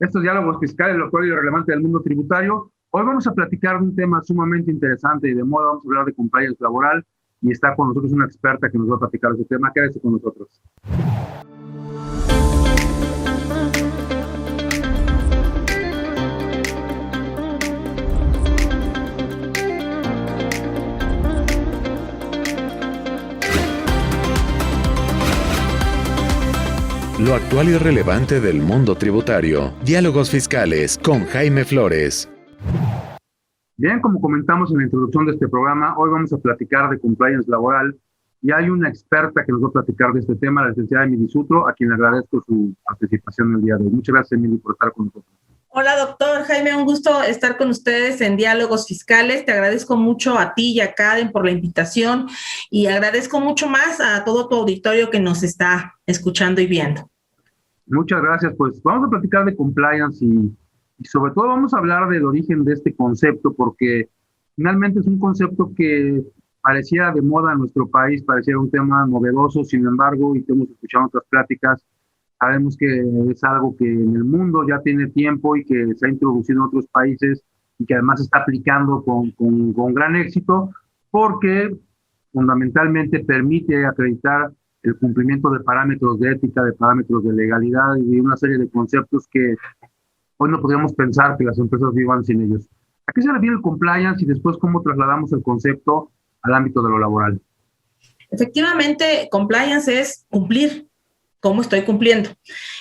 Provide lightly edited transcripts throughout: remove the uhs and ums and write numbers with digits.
Estos diálogos fiscales, lo actual y lo relevante del mundo tributario. Hoy vamos a platicar de un tema sumamente interesante y de moda. Vamos a hablar de compliance laboral y está con nosotros una experta que nos va a platicar de este tema. Quédese con nosotros. Lo actual y relevante del mundo tributario. Diálogos fiscales con Jaime Flores. Bien, como comentamos en la introducción de este programa, hoy vamos a platicar de compliance laboral y hay una experta que nos va a platicar de este tema, la licenciada Emily Sutro, a quien le agradezco su participación en el día de hoy. Muchas gracias, Emily, por estar con nosotros. Hola, doctor Jaime, un gusto estar con ustedes en Diálogos Fiscales. Te agradezco mucho a ti y a Karen por la invitación y agradezco mucho más a todo tu auditorio que nos está escuchando y viendo. Muchas gracias. Pues vamos a platicar de compliance y sobre todo vamos a hablar del origen de este concepto, porque finalmente es un concepto que pareciera de moda en nuestro país, pareciera un tema novedoso. Sin embargo, y que hemos escuchado en otras pláticas, sabemos que es algo que en el mundo ya tiene tiempo y que se ha introducido en otros países y que además se está aplicando con gran éxito, porque fundamentalmente permite acreditar el cumplimiento de parámetros de ética, de parámetros de legalidad y de una serie de conceptos que hoy no podríamos pensar que las empresas vivan sin ellos. ¿A qué se refiere el compliance y después cómo trasladamos el concepto al ámbito de lo laboral? Efectivamente, compliance es cumplir. ¿Cómo estoy cumpliendo?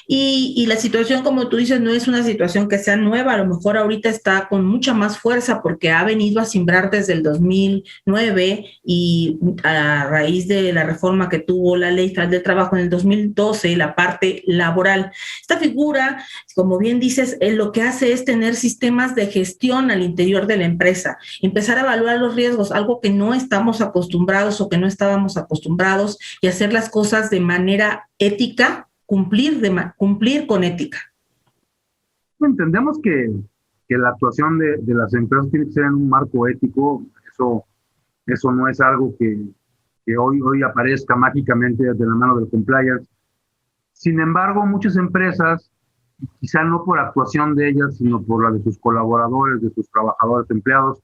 Y la situación, como tú dices, no es una situación que sea nueva, a lo mejor ahorita está con mucha más fuerza porque ha venido a simbrar desde el 2009 y a raíz de la reforma que tuvo la Ley Federal del Trabajo en el 2012, la parte laboral. Esta figura, como bien dices, lo que hace es tener sistemas de gestión al interior de la empresa, empezar a evaluar los riesgos, algo que no estamos acostumbrados o que no estábamos acostumbrados, y hacer las cosas de manera ética, cumplir con ética. Entendemos que la actuación de las empresas tiene que ser en un marco ético. Eso no es algo que hoy aparezca mágicamente de la mano del compliance. Sin embargo, muchas empresas, quizá no por actuación de ellas, sino por la de sus colaboradores, de sus trabajadores, empleados,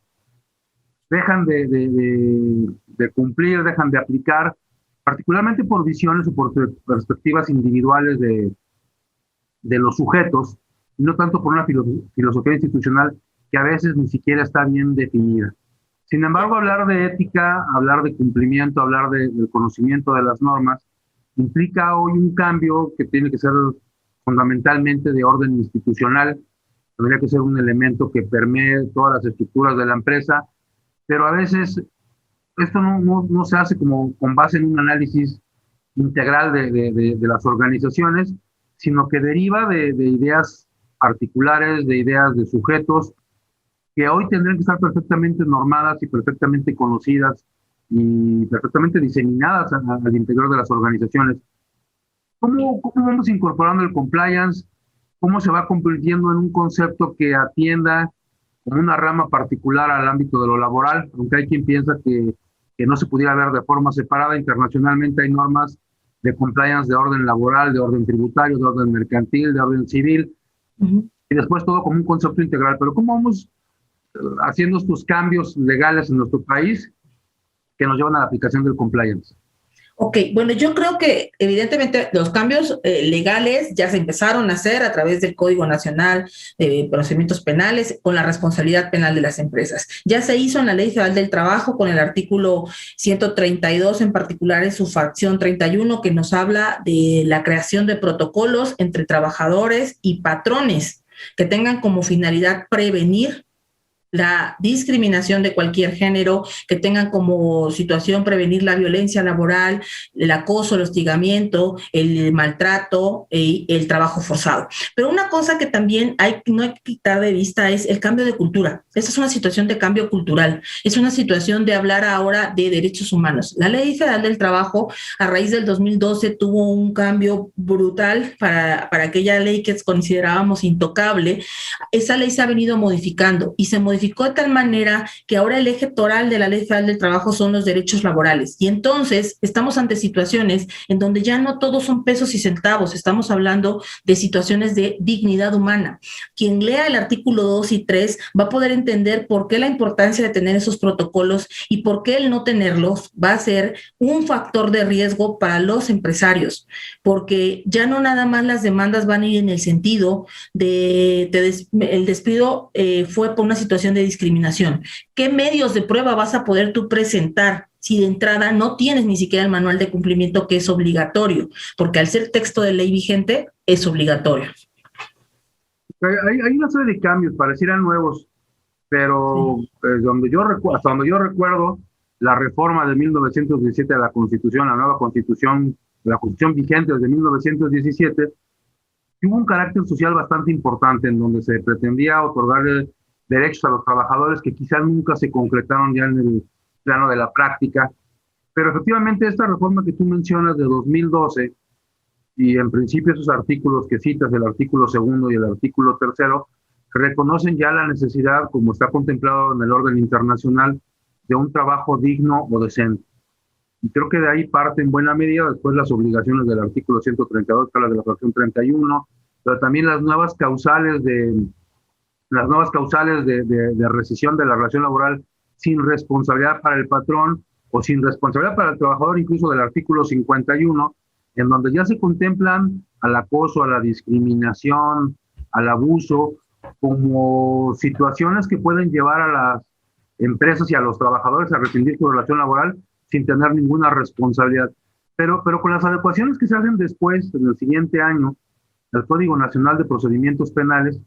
dejan de cumplir, dejan de aplicar, particularmente por visiones o por perspectivas individuales de los sujetos, y no tanto por una filosofía institucional que a veces ni siquiera está bien definida. Sin embargo, hablar de ética, hablar de cumplimiento, hablar del conocimiento de las normas, implica hoy un cambio que tiene que ser fundamentalmente de orden institucional. Tendría que ser un elemento que permee todas las estructuras de la empresa, pero a veces esto no se hace como con base en un análisis integral de las organizaciones, sino que deriva de ideas particulares, de ideas de sujetos, que hoy tendrían que estar perfectamente normadas y perfectamente conocidas y perfectamente diseminadas al interior de las organizaciones. ¿Cómo vamos incorporando el compliance? ¿Cómo se va convirtiendo en un concepto que atienda como una rama particular al ámbito de lo laboral? Aunque hay quien piensa que no se pudiera ver de forma separada. Internacionalmente hay normas de compliance de orden laboral, de orden tributario, de orden mercantil, de orden civil, y después todo como un concepto integral. Pero ¿cómo vamos haciendo estos cambios legales en nuestro país que nos llevan a la aplicación del compliance? Ok, bueno, yo creo que evidentemente los cambios legales ya se empezaron a hacer a través del Código Nacional de Procedimientos Penales con la responsabilidad penal de las empresas. Ya se hizo en la Ley Federal del Trabajo con el artículo 132, en particular en su fracción 31, que nos habla de la creación de protocolos entre trabajadores y patrones que tengan como finalidad prevenir la discriminación de cualquier género, que tengan como situación prevenir la violencia laboral, el acoso, el hostigamiento, el maltrato y el trabajo forzado. Pero una cosa que también no hay que quitar de vista es el cambio de cultura. Esta es una situación de cambio cultural, es una situación de hablar ahora de derechos humanos. La Ley Federal del Trabajo, a raíz del 2012, tuvo un cambio brutal para aquella ley que considerábamos intocable. Esa ley se ha venido modificando y se modificó modificó de tal manera que ahora el eje toral de la Ley Federal del Trabajo son los derechos laborales. Y entonces estamos ante situaciones en donde ya no todos son pesos y centavos, estamos hablando de situaciones de dignidad humana. Quien lea el artículo 2 y 3 va a poder entender por qué la importancia de tener esos protocolos y por qué el no tenerlos va a ser un factor de riesgo para los empresarios, porque ya no nada más las demandas van a ir en el sentido de el despido fue por una situación de discriminación. ¿Qué medios de prueba vas a poder tú presentar si de entrada no tienes ni siquiera el manual de cumplimiento, que es obligatorio? Porque al ser texto de ley vigente es obligatorio. Hay una serie de cambios, parecieran nuevos, pero Sí. hasta donde yo recuerdo, la reforma de 1917 de la Constitución, la nueva Constitución, la Constitución vigente desde 1917, hubo un carácter social bastante importante en donde se pretendía otorgarle derechos a los trabajadores que quizás nunca se concretaron ya en el plano de la práctica. Pero efectivamente esta reforma que tú mencionas de 2012 y en principio esos artículos que citas, el artículo segundo y el artículo tercero, reconocen ya la necesidad, como está contemplado en el orden internacional, de un trabajo digno o decente. Y creo que de ahí parte en buena medida después las obligaciones del artículo 132, que habla de la fracción 31, pero también las nuevas causales de rescisión de la relación laboral sin responsabilidad para el patrón o sin responsabilidad para el trabajador, incluso del artículo 51, en donde ya se contemplan al acoso, a la discriminación, al abuso, como situaciones que pueden llevar a las empresas y a los trabajadores a rescindir su relación laboral sin tener ninguna responsabilidad. Pero con las adecuaciones que se hacen después, en el siguiente año, el Código Nacional de Procedimientos Penales,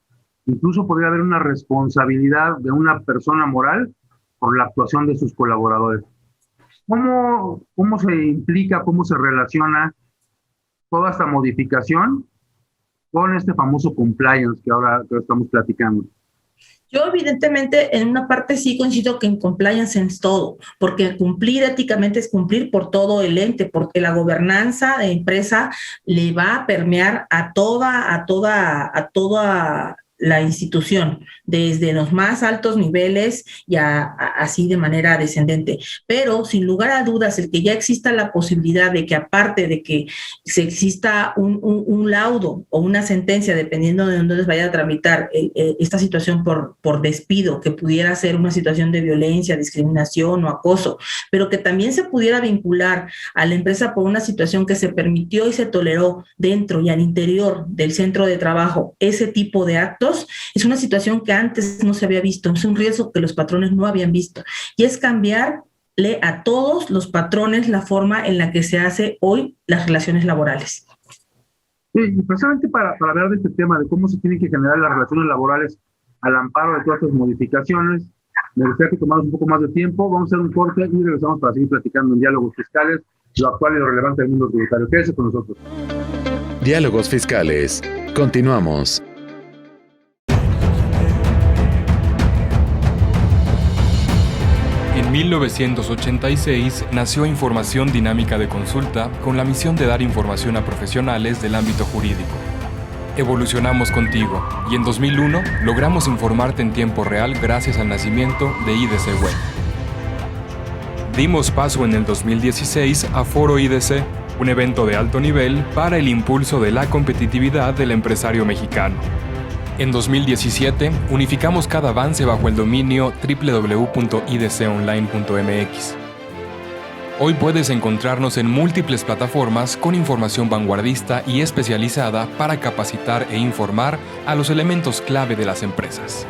incluso podría haber una responsabilidad de una persona moral por la actuación de sus colaboradores. ¿Cómo se implica, cómo se relaciona toda esta modificación con este famoso compliance que ahora estamos platicando? Yo evidentemente en una parte sí coincido que en compliance es todo, porque cumplir éticamente es cumplir por todo el ente, porque la gobernanza de empresa le va a permear a toda la institución, desde los más altos niveles y así de manera descendente. Pero sin lugar a dudas, el que ya exista la posibilidad de que aparte de que se exista un laudo o una sentencia, dependiendo de dónde les vaya a tramitar esta situación por despido, que pudiera ser una situación de violencia, discriminación o acoso, pero que también se pudiera vincular a la empresa por una situación que se permitió y se toleró dentro y al interior del centro de trabajo, ese tipo de actos, es una situación que antes no se había visto, es un riesgo que los patrones no habían visto, y es cambiarle a todos los patrones la forma en la que se hace hoy las relaciones laborales. Sí, y precisamente para hablar de este tema, de cómo se tienen que generar las relaciones laborales al amparo de todas estas modificaciones, me gustaría que tomáramos un poco más de tiempo. Vamos a hacer un corte y regresamos para seguir platicando en Diálogos Fiscales, lo actual y lo relevante del mundo tributario. Quédese con nosotros. Diálogos Fiscales. Continuamos. En 1986 nació Información Dinámica de Consulta con la misión de dar información a profesionales del ámbito jurídico. Evolucionamos contigo y en 2001 logramos informarte en tiempo real gracias al nacimiento de IDC Web. Dimos paso en el 2016 a Foro IDC, un evento de alto nivel para el impulso de la competitividad del empresario mexicano. En 2017, unificamos cada avance bajo el dominio www.idconline.mx. Hoy puedes encontrarnos en múltiples plataformas con información vanguardista y especializada para capacitar e informar a los elementos clave de las empresas.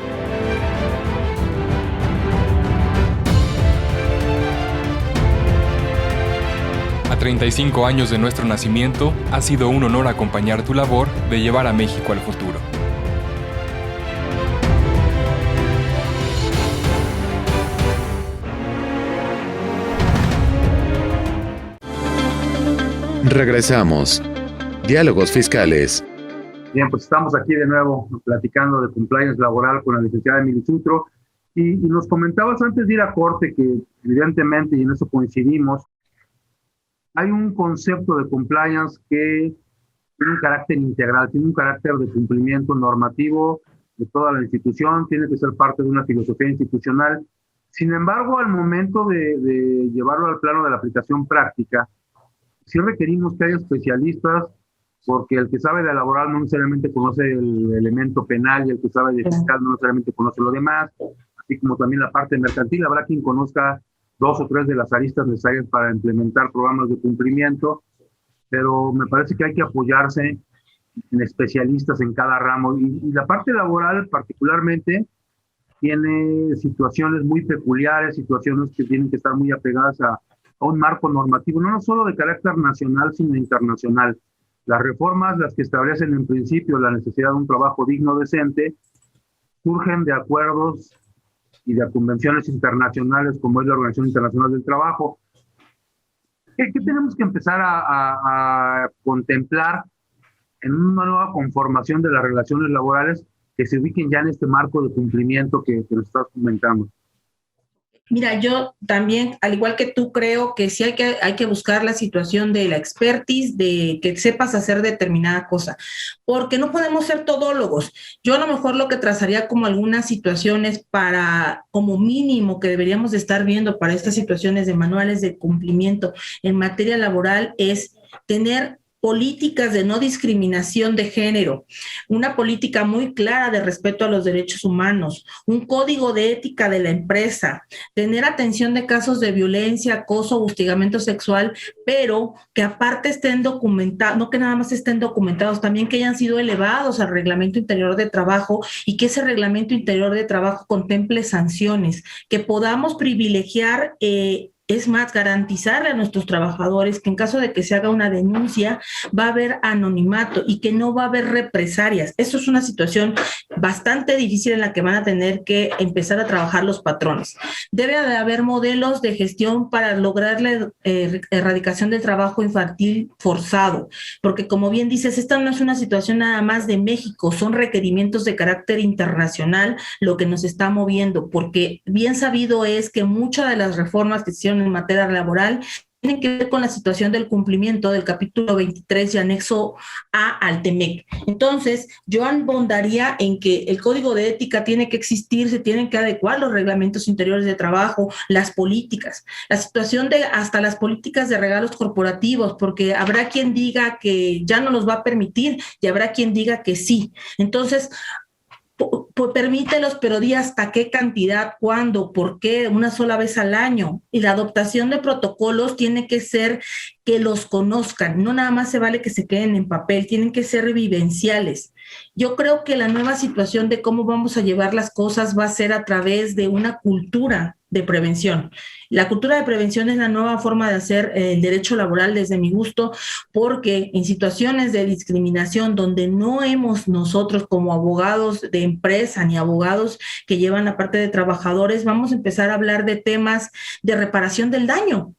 A 35 años de nuestro nacimiento, ha sido un honor acompañar tu labor de llevar a México al futuro. Regresamos. Diálogos Fiscales. Bien, pues estamos aquí de nuevo platicando de compliance laboral con la licenciada Emily Sutro. Y nos comentabas antes de ir a corte que evidentemente, y en eso coincidimos, hay un concepto de compliance que tiene un carácter integral, tiene un carácter de cumplimiento normativo de toda la institución, tiene que ser parte de una filosofía institucional. Sin embargo, al momento de llevarlo al plano de la aplicación práctica, sí requerimos que haya especialistas, porque el que sabe de laboral no necesariamente conoce el elemento penal y el que sabe de fiscal no necesariamente conoce lo demás, así como también la parte mercantil. Habrá quien conozca 2 o 3 de las aristas necesarias para implementar programas de cumplimiento, pero me parece que hay que apoyarse en especialistas en cada ramo. Y la parte laboral particularmente tiene situaciones muy peculiares, situaciones que tienen que estar muy apegadas a un marco normativo, no solo de carácter nacional, sino internacional. Las reformas, las que establecen en principio la necesidad de un trabajo digno, decente, surgen de acuerdos y de convenciones internacionales, como es la Organización Internacional del Trabajo. ¿Qué tenemos que empezar a contemplar en una nueva conformación de las relaciones laborales que se ubiquen ya en este marco de cumplimiento que nos estás comentando? Mira, yo también, al igual que tú, creo que sí hay que buscar la situación de la expertise, de que sepas hacer determinada cosa, porque no podemos ser todólogos. Yo a lo mejor lo que trazaría como algunas situaciones para, como mínimo, que deberíamos de estar viendo para estas situaciones de manuales de cumplimiento en materia laboral es tener políticas de no discriminación de género, una política muy clara de respeto a los derechos humanos, un código de ética de la empresa, tener atención de casos de violencia, acoso o hostigamiento sexual, pero que aparte estén documentados, no que nada más estén documentados, también que hayan sido elevados al Reglamento Interior de Trabajo y que ese Reglamento Interior de Trabajo contemple sanciones, que podamos privilegiar es más, garantizarle a nuestros trabajadores que en caso de que se haga una denuncia va a haber anonimato y que no va a haber represalias. Eso es una situación bastante difícil en la que van a tener que empezar a trabajar los patrones. Debe de haber modelos de gestión para lograr la erradicación del trabajo infantil forzado, porque como bien dices, esta no es una situación nada más de México, son requerimientos de carácter internacional lo que nos está moviendo, porque bien sabido es que muchas de las reformas que se hicieron en materia laboral tienen que ver con la situación del cumplimiento del capítulo 23 y anexo A al TEMEC. Entonces, yo abondaría en que el código de ética tiene que existir, se tienen que adecuar los reglamentos interiores de trabajo, las políticas, la situación de hasta las políticas de regalos corporativos, porque habrá quien diga que ya no los va a permitir y habrá quien diga que sí. Entonces, permítelos, pero di hasta qué cantidad, cuándo, por qué, una sola vez al año. Y la adoptación de protocolos tiene que ser que los conozcan, no nada más se vale que se queden en papel, tienen que ser vivenciales. Yo creo que la nueva situación de cómo vamos a llevar las cosas va a ser a través de una cultura de prevención. La cultura de prevención es la nueva forma de hacer el derecho laboral desde mi gusto, porque en situaciones de discriminación donde no hemos nosotros como abogados de empresa ni abogados que llevan la parte de trabajadores, vamos a empezar a hablar de temas de reparación del daño.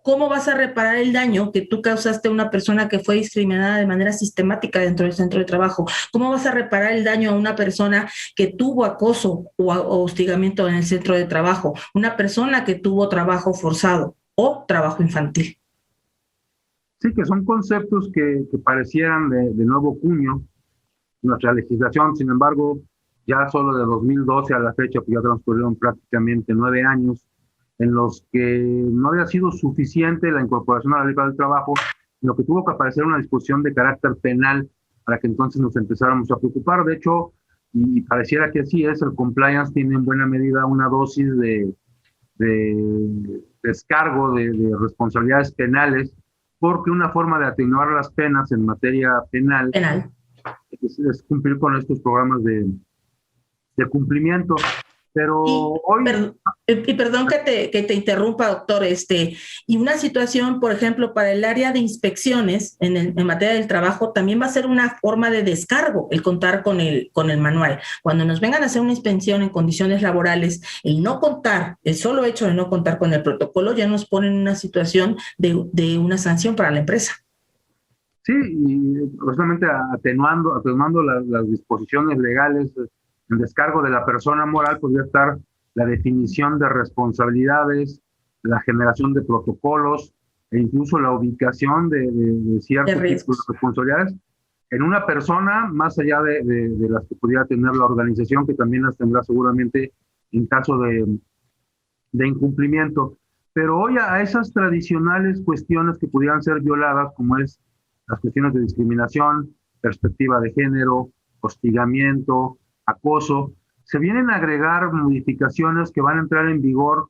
¿Cómo vas a reparar el daño que tú causaste a una persona que fue discriminada de manera sistemática dentro del centro de trabajo? ¿Cómo vas a reparar el daño a una persona que tuvo acoso o hostigamiento en el centro de trabajo? Una persona que tuvo trabajo forzado o trabajo infantil. Sí, que son conceptos que parecieran de nuevo cuño. Nuestra legislación, sin embargo, ya solo de 2012 a la fecha, pues ya transcurrieron prácticamente 9 años, en los que no había sido suficiente la incorporación a la ley del trabajo, sino que tuvo que aparecer una disposición de carácter penal para que entonces nos empezáramos a preocupar. De hecho, y pareciera que así es, el compliance tiene en buena medida una dosis de descargo de responsabilidades penales, porque una forma de atenuar las penas en materia penal es cumplir con estos programas de cumplimiento. Pero hoy... Perdón que te interrumpa, doctor. Y una situación, por ejemplo, para el área de inspecciones en materia del trabajo, también va a ser una forma de descargo el contar con el manual. Cuando nos vengan a hacer una inspección en condiciones laborales, el no contar, el solo hecho de no contar con el protocolo ya nos pone en una situación de una sanción para la empresa. Sí, y justamente atenuando las disposiciones legales. En descargo de la persona moral podría estar la definición de responsabilidades, la generación de protocolos e incluso la ubicación de ciertos tipos de responsabilidades en una persona, más allá de las que pudiera tener la organización, que también las tendrá seguramente en caso de incumplimiento. Pero hoy a esas tradicionales cuestiones que pudieran ser violadas, como es las cuestiones de discriminación, perspectiva de género, hostigamiento, acoso, se vienen a agregar modificaciones que van a entrar en vigor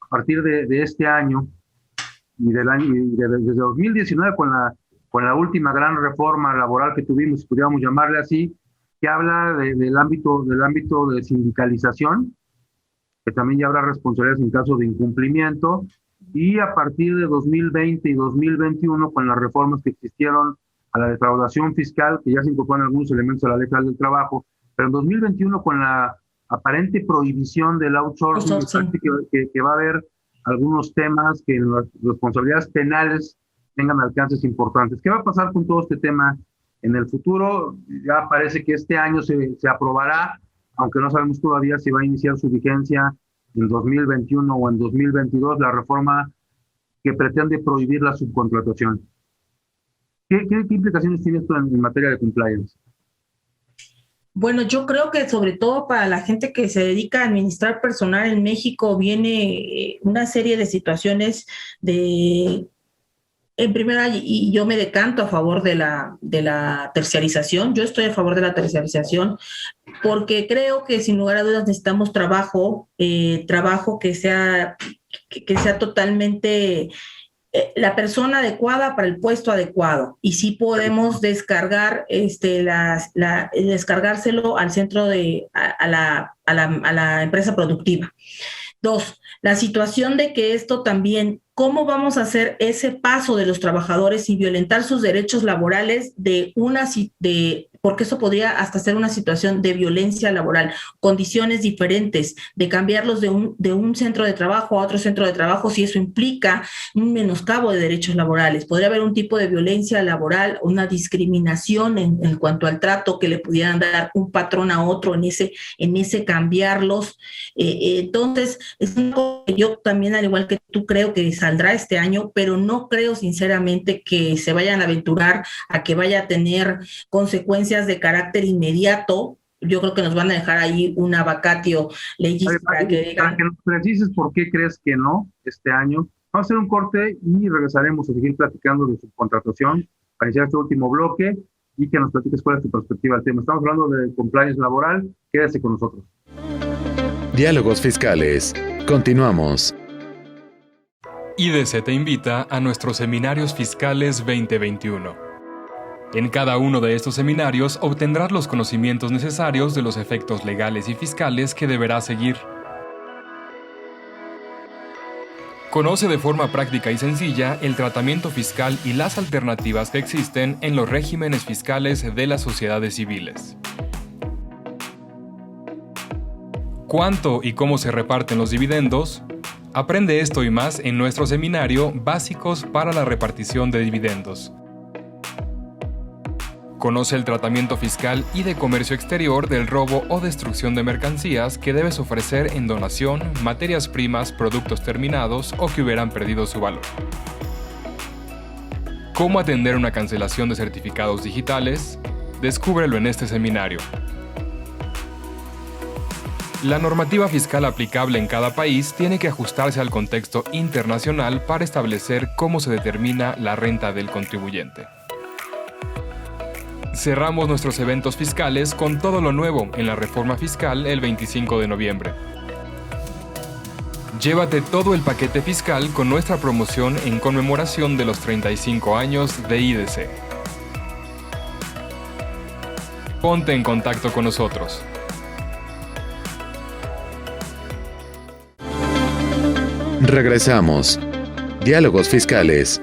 a partir de este año y desde 2019 con la última gran reforma laboral que tuvimos, si pudiéramos llamarle así, que habla del ámbito de sindicalización, que también ya habrá responsabilidades en caso de incumplimiento, y a partir de 2020 y 2021, con las reformas que existieron a la defraudación fiscal, que ya se incorporan algunos elementos a la Ley Federal del Trabajo, pero en 2021 con la aparente prohibición del outsourcing, que va a haber algunos temas que en las responsabilidades penales tengan alcances importantes. ¿Qué va a pasar con todo este tema en el futuro? Ya parece que este año se aprobará, aunque no sabemos todavía si va a iniciar su vigencia en 2021 o en 2022, la reforma que pretende prohibir la subcontratación. ¿Qué implicaciones tiene esto en materia de compliance? Bueno, yo creo que sobre todo para la gente que se dedica a administrar personal en México viene una serie de situaciones en primera, y yo me decanto a favor de la terciarización. Yo estoy a favor de la terciarización porque creo que sin lugar a dudas necesitamos trabajo que sea totalmente la persona adecuada para el puesto adecuado, y sí podemos descargar descargárselo al centro a la empresa productiva. Dos, la situación de que esto también, ¿cómo vamos a hacer ese paso de los trabajadores y violentar sus derechos laborales porque eso podría hasta ser una situación de violencia laboral, condiciones diferentes, de cambiarlos de un centro de trabajo a otro centro de trabajo, si eso implica un menoscabo de derechos laborales? Podría haber un tipo de violencia laboral, una discriminación en cuanto al trato que le pudieran dar un patrón a otro en ese cambiarlos. Entonces, es algo que yo también, al igual que tú, creo que saldrá este año, pero no creo sinceramente que se vayan a aventurar a que vaya a tener consecuencias de carácter inmediato. Yo creo que nos van a dejar ahí una vacatio legis para que nos precises por qué crees que no este año. Vamos a hacer un corte y regresaremos a seguir platicando de subcontratación para iniciar este último bloque y que nos platiques cuál es tu perspectiva del tema. Estamos hablando de compliance laboral. Quédese con nosotros. Diálogos fiscales. Continuamos. IDC te invita a nuestros seminarios fiscales 2021. En cada uno de estos seminarios obtendrás los conocimientos necesarios de los efectos legales y fiscales que deberás seguir. Conoce de forma práctica y sencilla el tratamiento fiscal y las alternativas que existen en los regímenes fiscales de las sociedades civiles. ¿Cuánto y cómo se reparten los dividendos? Aprende esto y más en nuestro seminario Básicos para la repartición de dividendos. Conoce el tratamiento fiscal y de comercio exterior del robo o destrucción de mercancías que debes ofrecer en donación, materias primas, productos terminados o que hubieran perdido su valor. ¿Cómo atender una cancelación de certificados digitales? Descúbrelo en este seminario. La normativa fiscal aplicable en cada país tiene que ajustarse al contexto internacional para establecer cómo se determina la renta del contribuyente. Cerramos nuestros eventos fiscales con todo lo nuevo en la reforma fiscal el 25 de noviembre. Llévate todo el paquete fiscal con nuestra promoción en conmemoración de los 35 años de IDC. Ponte en contacto con nosotros. Regresamos. Diálogos fiscales.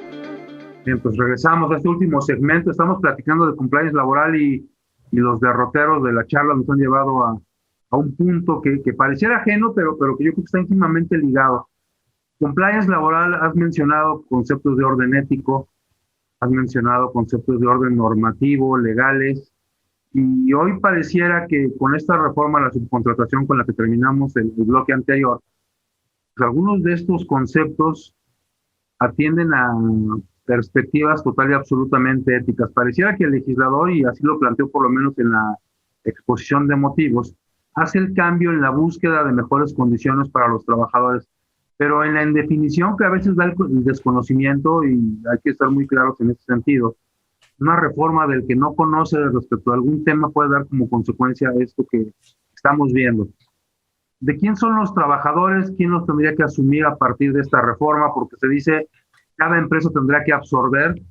Bien, pues regresamos a este último segmento. Estamos platicando de compliance laboral y los derroteros de la charla nos han llevado a un punto que pareciera ajeno, pero que yo creo que está íntimamente ligado. Compliance laboral, has mencionado conceptos de orden ético, has mencionado conceptos de orden normativo, legales, y hoy pareciera que con esta reforma a la subcontratación con la que terminamos el bloque anterior, pues algunos de estos conceptos atienden a perspectivas total y absolutamente éticas. Pareciera que el legislador, y así lo planteó por lo menos en la exposición de motivos, hace el cambio en la búsqueda de mejores condiciones para los trabajadores, pero en la indefinición que a veces da el desconocimiento, y hay que estar muy claros en ese sentido, una reforma del que no conoce respecto a algún tema puede dar como consecuencia esto que estamos viendo. ¿De quién son los trabajadores? ¿Quién los tendría que asumir a partir de esta reforma? Porque se dice cada empresa tendrá que absorber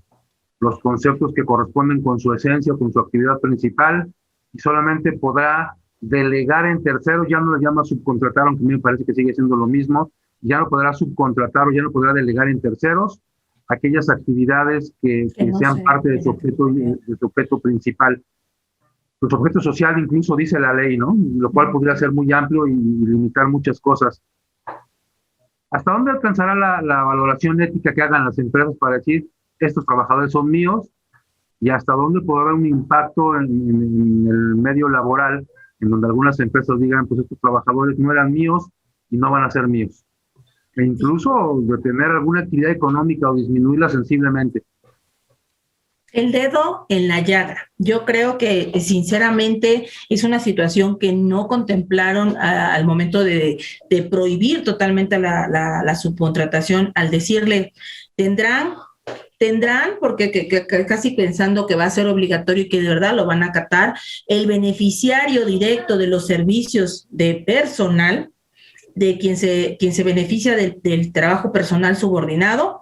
los conceptos que corresponden con su esencia, con su actividad principal, y solamente podrá delegar en terceros, ya no le llama subcontratar, aunque a mí me parece que sigue siendo lo mismo, ya no podrá subcontratar o ya no podrá delegar en terceros aquellas actividades que no sean parte de su objeto principal. Su objeto social incluso dice la ley, ¿no? Lo cual podría ser muy amplio y limitar muchas cosas. ¿Hasta dónde alcanzará la valoración ética que hagan las empresas para decir estos trabajadores son míos? ¿Y hasta dónde puede haber un impacto en el medio laboral, en donde algunas empresas digan, pues estos trabajadores no eran míos y no van a ser míos? E incluso detener alguna actividad económica o disminuirla sensiblemente. El dedo en la llaga. Yo creo que sinceramente es una situación que no contemplaron al momento de prohibir totalmente la subcontratación, al decirle, tendrán, porque casi pensando que va a ser obligatorio y que de verdad lo van a acatar, el beneficiario directo de los servicios de personal, de quien se beneficia del trabajo personal subordinado,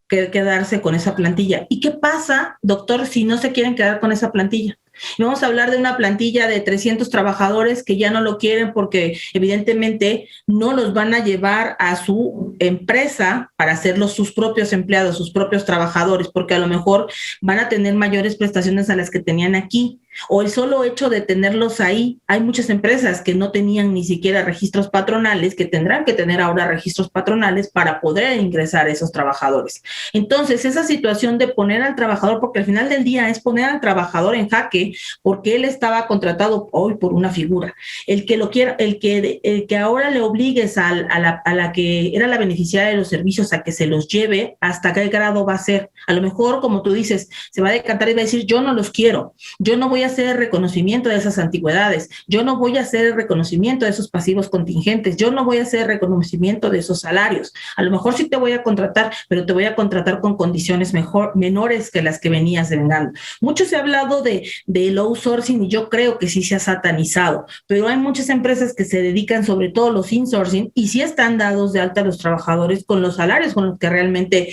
quedarse con esa plantilla. ¿Y qué pasa, doctor, si no se quieren quedar con esa plantilla? Y vamos a hablar de una plantilla de 300 trabajadores que ya no lo quieren porque evidentemente no los van a llevar a su empresa para hacerlos sus propios empleados, sus propios trabajadores, porque a lo mejor van a tener mayores prestaciones a las que tenían aquí. O el solo hecho de tenerlos ahí, hay muchas empresas que no tenían ni siquiera registros patronales, que tendrán que tener ahora registros patronales para poder ingresar a esos trabajadores. Entonces, esa situación de poner al trabajador, porque al final del día es poner al trabajador en jaque, porque él estaba contratado hoy por una figura. El que lo quiera, el que ahora le obligues a la que era la beneficiaria de los servicios a que se los lleve, ¿hasta qué grado va a ser? A lo mejor, como tú dices, se va a decantar y va a decir, yo no los quiero, yo no voy a hacer el reconocimiento de esas antigüedades, yo no voy a hacer el reconocimiento de esos pasivos contingentes, yo no voy a haser el reconocimiento de esos salarios. A lo mejor sí te voy a contratar, pero te voy a contratar con condiciones menores que las que venías devengando. Mucho se ha hablado del outsourcing y yo creo que sí se ha satanizado, pero hay muchas empresas que se dedican, sobre todo los insourcing, y sí están dados de alta los trabajadores con los salarios con los que realmente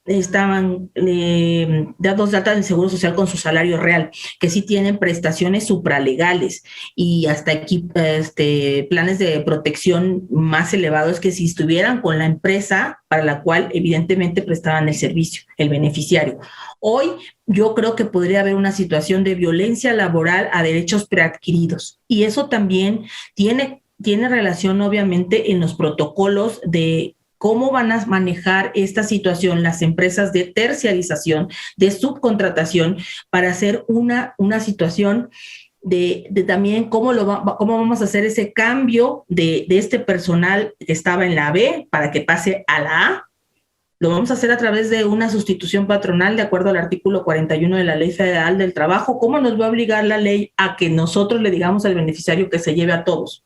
estaban dados de alta del Seguro Social con su salario real, que sí tienen prestaciones supralegales y hasta aquí planes de protección más elevados que si estuvieran con la empresa para la cual evidentemente prestaban el servicio, el beneficiario. Hoy yo creo que podría haber una situación de violencia laboral a derechos preadquiridos y eso también tiene relación obviamente en los protocolos de cómo van a manejar esta situación las empresas de terciarización, de subcontratación, para hacer una situación de también cómo vamos a hacer ese cambio de este personal que estaba en la B para que pase a la A. Lo vamos a hacer a través de una sustitución patronal de acuerdo al artículo 41 de la Ley Federal del Trabajo. ¿Cómo nos va a obligar la ley a que nosotros le digamos al beneficiario que se lleve a todos?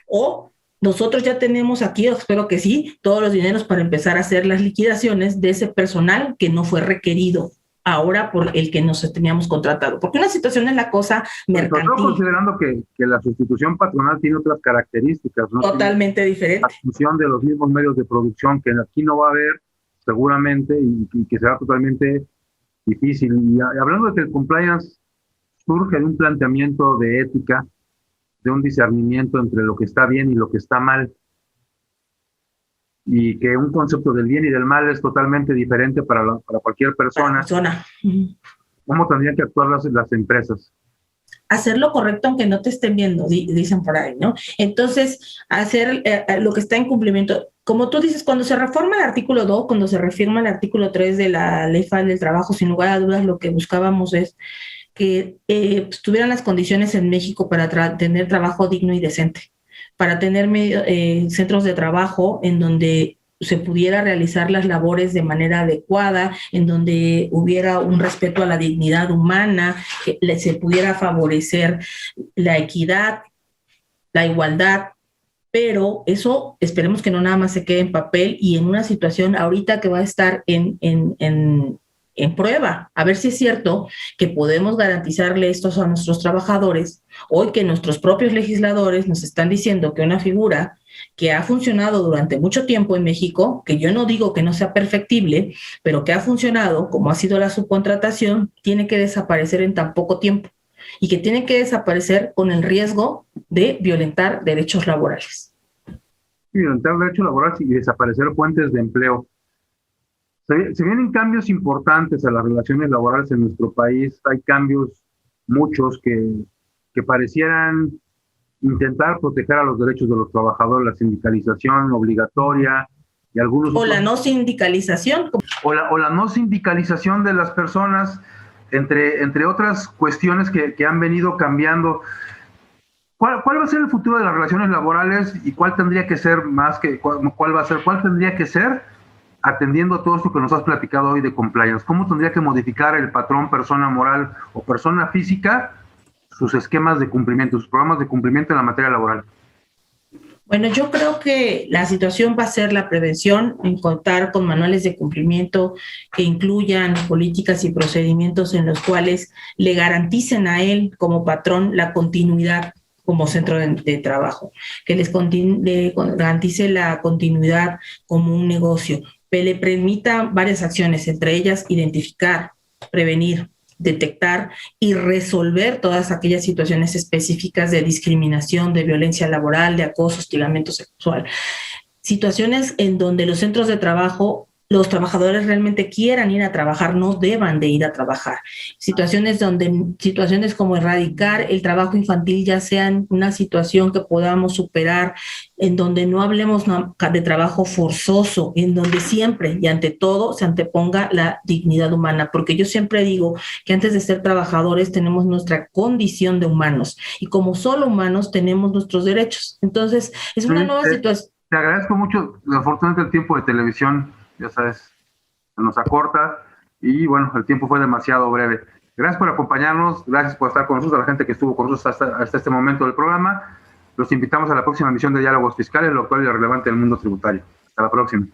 O nosotros ya tenemos aquí, espero que sí, todos los dineros para empezar a hacer las liquidaciones de ese personal que no fue requerido ahora por el que nos teníamos contratado. Porque una situación es la cosa mercantil. Pero considerando que la sustitución patronal tiene otras características, ¿no? Totalmente diferente. La función de los mismos medios de producción que aquí no va a haber seguramente y que será totalmente difícil. Y hablando de que el compliance surge de un planteamiento de ética, de un discernimiento entre lo que está bien y lo que está mal, y que un concepto del bien y del mal es totalmente diferente para cualquier persona. ¿Cómo tendrían que actuar las empresas? Hacer lo correcto aunque no te estén viendo, dicen por ahí, ¿no? Entonces, hacer lo que está en cumplimiento. Como tú dices, cuando se reforma el artículo 2, cuando se reforma el artículo 3 de la Ley Federal del Trabajo, sin lugar a dudas lo que buscábamos es que tuvieran las condiciones en México para tener trabajo digno y decente, para tener centros de trabajo en donde se pudiera realizar las labores de manera adecuada, en donde hubiera un respeto a la dignidad humana, que se pudiera favorecer la equidad, la igualdad, pero eso esperemos que no nada más se quede en papel y en una situación ahorita que va a estar en prueba, a ver si es cierto que podemos garantizarle esto a nuestros trabajadores, hoy que nuestros propios legisladores nos están diciendo que una figura que ha funcionado durante mucho tiempo en México, que yo no digo que no sea perfectible, pero que ha funcionado, como ha sido la subcontratación, tiene que desaparecer en tan poco tiempo y que tiene que desaparecer con el riesgo de violentar derechos laborales. Violentar derechos laborales y desaparecer fuentes de empleo. Se vienen cambios importantes a las relaciones laborales en nuestro país. Hay cambios, muchos, que parecieran intentar proteger a los derechos de los trabajadores, la sindicalización obligatoria y algunos... O la no sindicalización. O la no sindicalización de las personas, entre otras cuestiones que han venido cambiando. ¿Cuál va a ser el futuro de las relaciones laborales y cuál tendría que ser cuál tendría que ser atendiendo a todo esto que nos has platicado hoy de compliance? ¿Cómo tendría que modificar el patrón, persona moral o persona física, sus esquemas de cumplimiento, sus programas de cumplimiento en la materia laboral? Bueno, yo creo que la situación va a ser la prevención, en contar con manuales de cumplimiento que incluyan políticas y procedimientos en los cuales le garanticen a él como patrón la continuidad como centro de trabajo, que le garantice la continuidad como un negocio, que le permita varias acciones, entre ellas identificar, prevenir, detectar y resolver todas aquellas situaciones específicas de discriminación, de violencia laboral, de acoso, hostigamiento sexual. Situaciones en donde los centros de trabajo, los trabajadores realmente quieran ir a trabajar, no deban de ir a trabajar. Situaciones como erradicar el trabajo infantil ya sean una situación que podamos superar, en donde no hablemos de trabajo forzoso, en donde siempre y ante todo se anteponga la dignidad humana, porque yo siempre digo que antes de ser trabajadores tenemos nuestra condición de humanos y como solo humanos tenemos nuestros derechos. Entonces, es una nueva situación. Te agradezco mucho. Afortunadamente el tiempo de televisión, ya sabes, se nos acorta y bueno, el tiempo fue demasiado breve. Gracias por acompañarnos, gracias por estar con nosotros, a la gente que estuvo con nosotros hasta este momento del programa. Los invitamos a la próxima emisión de Diálogos Fiscales, lo actual y lo relevante del mundo tributario. Hasta la próxima.